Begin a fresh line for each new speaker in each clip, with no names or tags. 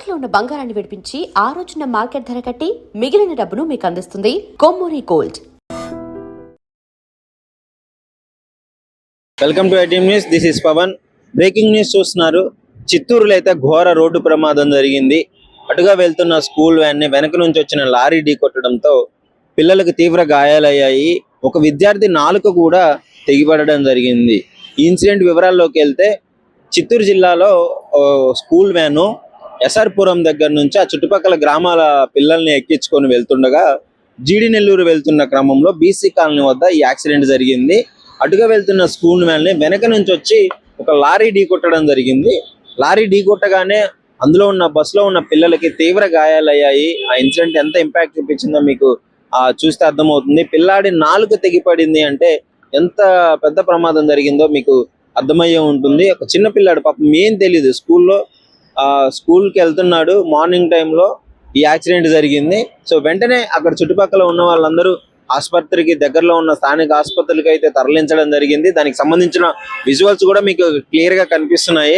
తాకట్లో ఉన్న బంగారాన్ని విడిపించి ఆ రోజున మార్కెట్ ధర కట్టి మిగిలిన డబ్బును మీకు అందిస్తుంది Kommuri gold.
Welcome to ITM news. This is Pavan. Breaking news చూస్తున్నారు. చిత్తూరులో అయితే ఘోర రోడ్డు ప్రమాదం జరిగింది. అటుగా వెళ్తున్న స్కూల్ వ్యాన్ ని వెనక నుంచి వచ్చిన లారీ ఢీ కొట్టడంతో పిల్లలకు తీవ్ర గాయాలయ్యాయి. ఒక విద్యార్థి నాలుక కూడా తెగిపడడం జరిగింది. ఈ ఇన్సిడెంట్ వివరాల్లోకి వెళ్తే చిత్తూరు జిల్లాలో స్కూల్ వ్యాను ఎస్ఆర్పురం దగ్గర నుంచి ఆ చుట్టుపక్కల గ్రామాల పిల్లల్ని ఎక్కించుకొని వెళ్తుండగా జీడి నెల్లూరు వెళ్తున్న క్రమంలో బీసీ కాలనీ వద్ద ఈ యాక్సిడెంట్ జరిగింది. అటుగా వెళ్తున్న స్కూల్ వ్యాన్ ని వెనక నుంచి వచ్చి ఒక లారీ ఢీ కొట్టడం జరిగింది. లారీ ఢీ కొట్టగానే అందులో ఉన్న బస్సులో ఉన్న పిల్లలకి తీవ్ర గాయాలయ్యాయి. ఆ ఇన్సిడెంట్ ఎంత ఇంపాక్ట్ చూపించిందో మీకు చూస్తే అర్థమవుతుంది. పిల్లాడి నాలుక తెగిపడింది అంటే ఎంత పెద్ద ప్రమాదం జరిగిందో మీకు అర్థమయ్యే ఉంటుంది. ఒక చిన్న పిల్లాడు పాపం ఏం తెలీదు, స్కూల్కి వెళ్తున్నాడు. మార్నింగ్ టైంలో ఈ యాక్సిడెంట్ జరిగింది. సో వెంటనే అక్కడ చుట్టుపక్కల ఉన్న వాళ్ళందరూ ఆసుపత్రికి దగ్గరలో ఉన్న స్థానిక ఆసుపత్రికి అయితే తరలించడం జరిగింది. దానికి సంబంధించిన విజువల్స్ కూడా మీకు క్లియర్ గా కనిపిస్తున్నాయి.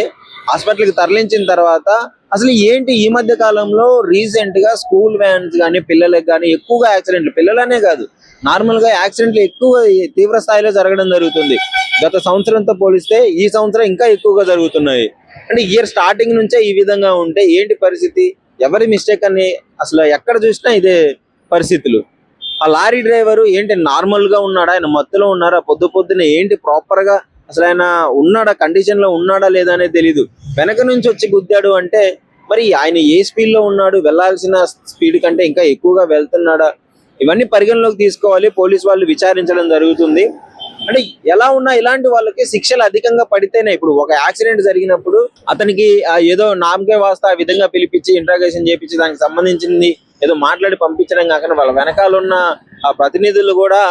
హాస్పిటల్కి తరలించిన తర్వాత అసలు ఏంటి ఈ మధ్య కాలంలో రీసెంట్ గా స్కూల్ వ్యాన్స్ కానీ పిల్లలకు కానీ ఎక్కువగా యాక్సిడెంట్లు, పిల్లలనే కాదు నార్మల్ గా యాక్సిడెంట్లు ఎక్కువ తీవ్ర స్థాయిలో జరగడం జరుగుతుంది. గత సంవత్సరంతో పోలిస్తే ఈ సంవత్సరం ఇంకా ఎక్కువగా జరుగుతున్నాయి. అంటే ఇయర్ స్టార్టింగ్ నుంచే ఈ విధంగా ఉంటే ఏంటి పరిస్థితి, ఎవరి మిస్టేక్ అని అసలు ఎక్కడ చూసినా ఇదే పరిస్థితులు. ఆ లారీ డ్రైవరు ఏంటి నార్మల్ గా ఉన్నాడా, ఆయన మత్తులో ఉన్నారా, పొద్దున ఏంటి ప్రాపర్ గా అసలు ఆయన ఉన్నాడా, కండిషన్ లో ఉన్నాడా లేదా అనేది తెలీదు. వెనక నుంచి వచ్చి గుద్దాడు అంటే మరి ఆయన ఏ స్పీడ్ లో ఉన్నాడు, వెళ్లాల్సిన స్పీడ్ కంటే ఇంకా ఎక్కువగా వెళ్తున్నాడా, ఇవన్నీ పరిగణలోకి తీసుకోవాలి. పోలీసు వాళ్ళు విచారించడం జరుగుతుంది. అంటే ఎలా ఉన్నా ఇలాంటి వాళ్ళకి శిక్షలు అధికంగా పడితేనే, ఇప్పుడు ఒక యాక్సిడెంట్ జరిగినప్పుడు అతనికి ఏదో నామకే వాస్తా ఆ విధంగా పిలిపించి ఇంట్రాగేషన్ చేపించి దానికి సంబంధించింది ఏదో మాట్లాడి పంపించడం కాకుండా వాళ్ళ వెనకాల ఉన్న ప్రతినిధులు కూడా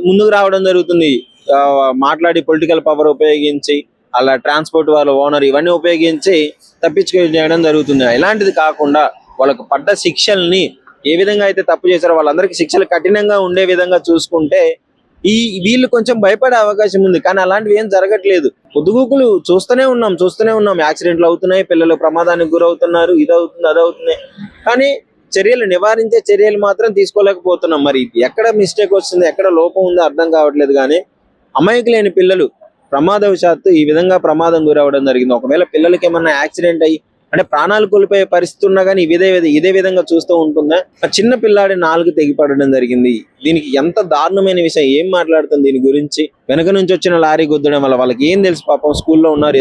ముందుకు రావడం జరుగుతుంది. మాట్లాడి పొలిటికల్ పవర్ ఉపయోగించి అలా ట్రాన్స్పోర్ట్ వాళ్ళ ఓనర్ ఇవన్నీ ఉపయోగించి తప్పించుకోవడం జరుగుతుంది. ఇలాంటిది కాకుండా వాళ్ళకు పడ్డ శిక్షల్ని ఏ విధంగా అయితే తప్పు చేశారో వాళ్ళందరికీ శిక్షలు కఠినంగా ఉండే విధంగా చూసుకుంటే వీళ్ళు కొంచెం భయపడే అవకాశం ఉంది. కానీ అలాంటివి ఏం జరగట్లేదు. పొద్దుగూకులు చూస్తూనే ఉన్నాం యాక్సిడెంట్లు అవుతున్నాయి, పిల్లలు ప్రమాదానికి గురవుతున్నారు, ఇదవుతుంది అదవుతుంది. కానీ చర్యలు నివారించే చర్యలు మాత్రం తీసుకోలేకపోతున్నాం. మరి ఎక్కడ మిస్టేక్ వస్తుంది, ఎక్కడ లోపం ఉందో అర్థం కావట్లేదు. కానీ అమాయకులేని పిల్లలు ప్రమాదవశాత్తు ఈ విధంగా ప్రమాదం గురవడం జరిగింది. ఒకవేళ పిల్లలకి ఏమన్నా యాక్సిడెంట్ అయ్యి అంటే ప్రాణాలు కోల్పోయే పరిస్థితి ఉన్నా కానీ ఇదే విధంగా చూస్తూ ఉంటుందా. ఆ చిన్న పిల్లాడి నాలుగు తెగిపడడం జరిగింది. దీనికి ఎంత దారుణమైన విషయం, ఏం మాట్లాడుతుంది దీని గురించి. వెనక నుంచి వచ్చిన లారీ గుద్దడం వల్ల వాళ్ళకి ఏం తెలుసు, పాపం స్కూల్లో ఉన్నారు.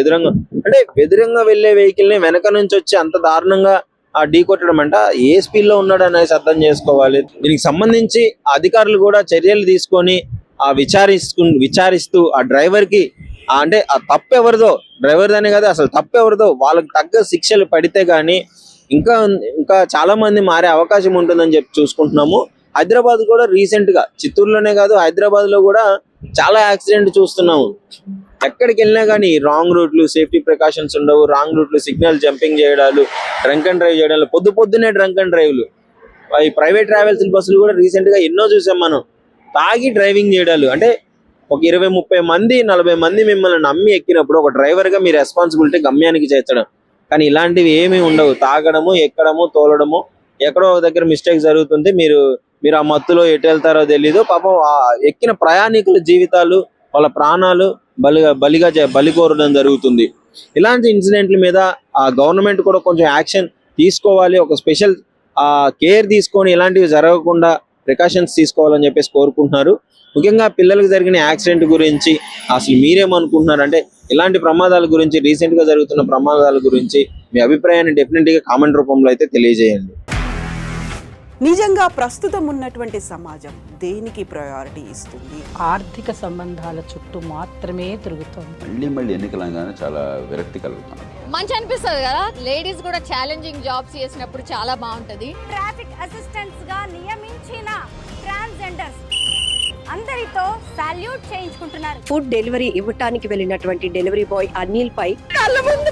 ఎదురుగా వెళ్లే వెహికల్ ని వెనక నుంచి వచ్చి అంత దారుణంగా ఢీ కొట్టడం అంట ఏ స్పీడ్ లో ఉన్నాడు అనేది అర్థం చేసుకోవాలి. దీనికి సంబంధించి అధికారులు కూడా చర్యలు తీసుకొని విచారిస్తూ ఆ డ్రైవర్ కి అంటే ఆ తప్పు ఎవరిదో, డ్రైవర్ దానే కదా అసలు తప్పు ఎవరిదో వాళ్ళకి తగ్గ శిక్షలు పడితే గానీ ఇంకా చాలా మంది మారే అవకాశం ఉంటుందని చెప్పి చూసుకుంటున్నాము. హైదరాబాద్ కూడా రీసెంట్ గా, చిత్తూరులోనే కాదు హైదరాబాద్ లో కూడా చాలా యాక్సిడెంట్ చూస్తున్నాము. ఎక్కడికి వెళ్ళినా కానీ రాంగ్ రూట్లు, సేఫ్టీ ప్రికాషన్స్ ఉండవు, రాంగ్ రూట్లు, సిగ్నల్ జంపింగ్ చేయడాలు, డ్రంక్ అండ్ డ్రైవ్ చేయడాలు, పొద్దున్నే డ్రంక్ అండ్ డ్రైవ్లు. ఈ ప్రైవేట్ ట్రావెల్స్ బస్సులు కూడా రీసెంట్ గా ఎన్నో చూసాం మనం. తాగి డ్రైవింగ్ చేయడాలు. అంటే ఒక 20-30 మంది 40 మంది మిమ్మల్ని నమ్మి ఎక్కినప్పుడు ఒక డ్రైవర్ గా మీ రెస్పాన్సిబిలిటీ గమ్యానికి చేర్చడం. కానీ ఇలాంటివి ఏమీ ఉండవు. తాగడము, ఎక్కడము, తోలడము, ఎక్కడో ఒక దగ్గర మిస్టేక్ జరుగుతుంది. మీరు ఆ మత్తులో ఎటు వెళ్తారో తెలీదు. పాపం ఎక్కిన ప్రయాణికుల జీవితాలు, వాళ్ళ ప్రాణాలు బలి కోరడం జరుగుతుంది. ఇలాంటి ఇన్సిడెంట్ల మీద గవర్నమెంట్ కూడా కొంచెం యాక్షన్ తీసుకోవాలి. ఒక స్పెషల్ కేర్ తీసుకొని ఇలాంటివి జరగకుండా ప్రికాషన్స్ తీసుకోవాలని చెప్పేసి కోరుకుంటున్నారు. ముఖ్యంగా పిల్లలకు జరిగిన యాక్సిడెంట్ గురించి అసలు మీరేమనుకుంటున్నారు అంటే ఇలాంటి ప్రమాదాల గురించి, రీసెంట్ గా జరుగుతున్న ప్రమాదాల గురించి మీ అభిప్రాయాన్ని డెఫినెట్ గా కామెంట్ రూపంలో అయితే తెలియజేయండి.
నిజంగా ప్రస్తుతం ఉన్నటువంటి సమాజం దేనికి ప్రయారిటీ ఇస్తుంది?
ఆర్థిక సంబంధాల చుట్టూ మాత్రమే తిరుగుతుంది.
మళ్ళీ ఎన్నికలంగానే చాలా విరక్తి కలుగుతుంది.
మంచి అనిపిస్తుంది కదా, లేడీస్ కూడా ఛాలెంజింగ్ జాబ్స్ చేసినప్పుడు చాలా బాగుంటది.
ట్రాఫిక్ అసిస్టెంట్స్ గా నియమించిన ట్రాన్స్జెండర్స్ అందరితో సాల్యూట్ చేయించుకుంటున్నారు.
ఫుడ్ డెలివరీ ఇవ్వటానికి వెళ్ళినటువంటి డెలివరీ బాయ్ అనిల్ పై కళ్ళ ముందు